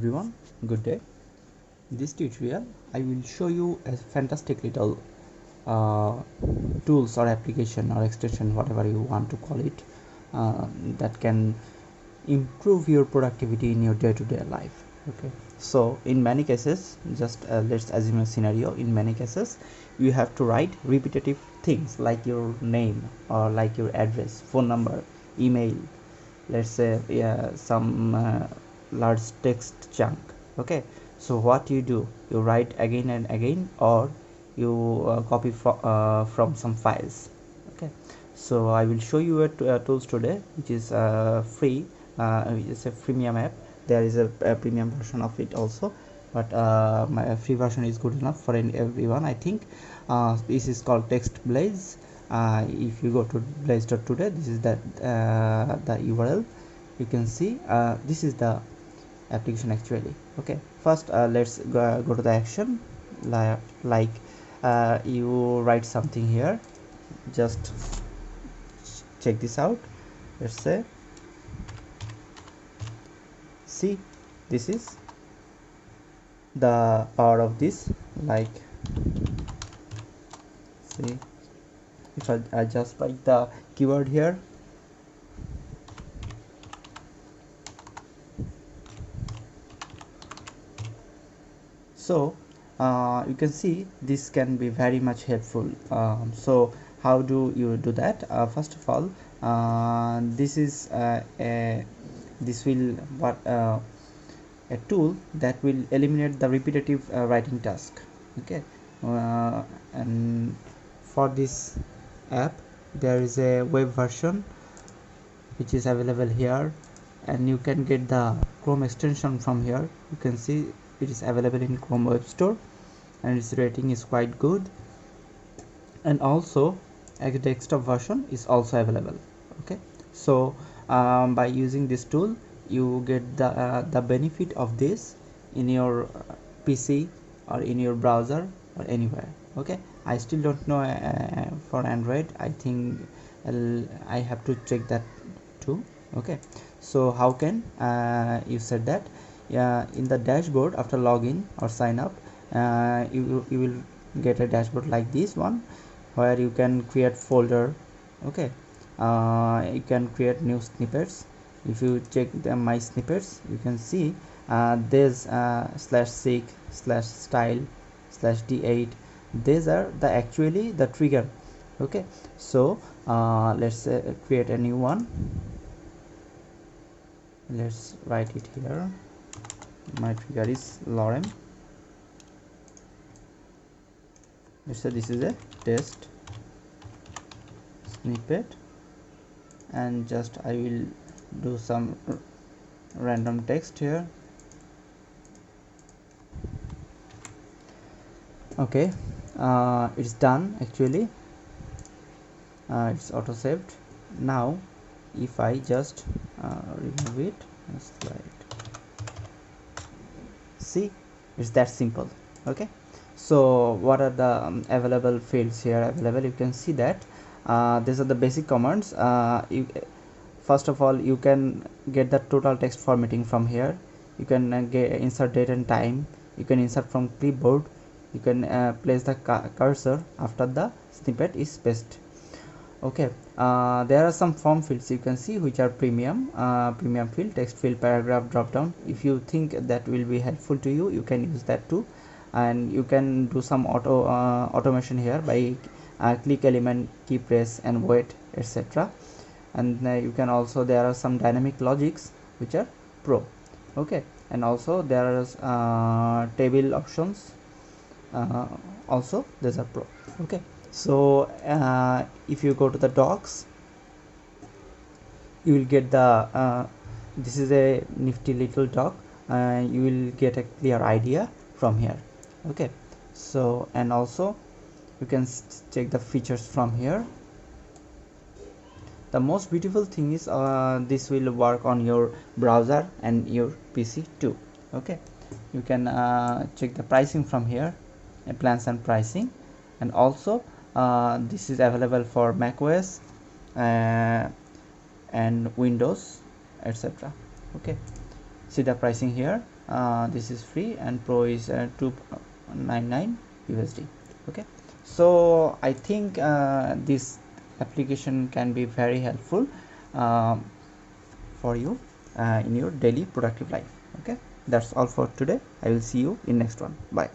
everyone, good day. In this tutorial I will show you a fantastic little tools or application or extension, whatever you want to call it, that can improve your productivity in your day-to-day life. Okay, so in many cases, just let's assume a scenario. In many cases you have to write repetitive things like your name or like your address, phone number, email, let's say some large text chunk. Okay, so what you do, you write again and again, or you copy from some files. Okay, so I will show you a tools today which is free. It's a freemium app. There is a premium version of it also, but my free version is good enough for everyone, I think. This is called Text Blaze. If you go to blaze.today, this is the URL. You can see this is the application actually. Okay, first let's go to the action. Like you write something here, just check this out. Let's say, see, this is the power of this. Like, see, if I just write the keyword here, so you can see this can be very much helpful. So how do you do that? First of all, this is this will a tool that will eliminate the repetitive writing task. Okay, and for this app there is a web version which is available here, and you can get the Chrome extension from here. You can see it is available in Chrome Web Store, and its rating is quite good. And also a desktop version is also available. Okay, so by using this tool you get the benefit of this in your PC or in your browser or anywhere. Okay, I still don't know for Android. I think I have to check that too. Okay, so how can you set that? In the dashboard, after login or sign up, you will get a dashboard like this one, where you can create folder. Okay, you can create new snippets. If you check my snippets, you can see there's /6/style/d8. These are the actually the trigger. Okay, so let's create a new one. Let's write it here. My trigger is lorem. Let's say this is a test snippet, and just I will do some random text here. Okay, it's done actually. It's auto saved. Now if I just remove it, see, it's that simple. Okay, so what are the available fields here available? You can see that these are the basic commands. First of all, you can get the total text formatting from here. You can insert date and time. You can insert from clipboard. You can place the cursor after the snippet is pasted. Okay, there are some form fields you can see which are premium field, text field, paragraph, drop down. If you think that will be helpful to you, you can use that too. And you can do some automation here by click element, key press and wait, etc. And you can also, there are some dynamic logics which are pro. Okay, and also there are table options, also these are pro. Okay, so if you go to the docs, you will get the this is a nifty little doc. You will get a clear idea from here. Okay, so and also you can check the features from here. The most beautiful thing is this will work on your browser and your PC too. Okay, you can check the pricing from here, plans and pricing, and also this is available for macOS and Windows, etc. Okay, see the pricing here. this is free, and pro is 299 USD. Okay, so I think this application can be very helpful for you in your daily productive life. Okay, that's all for today. I will see you in next one. Bye.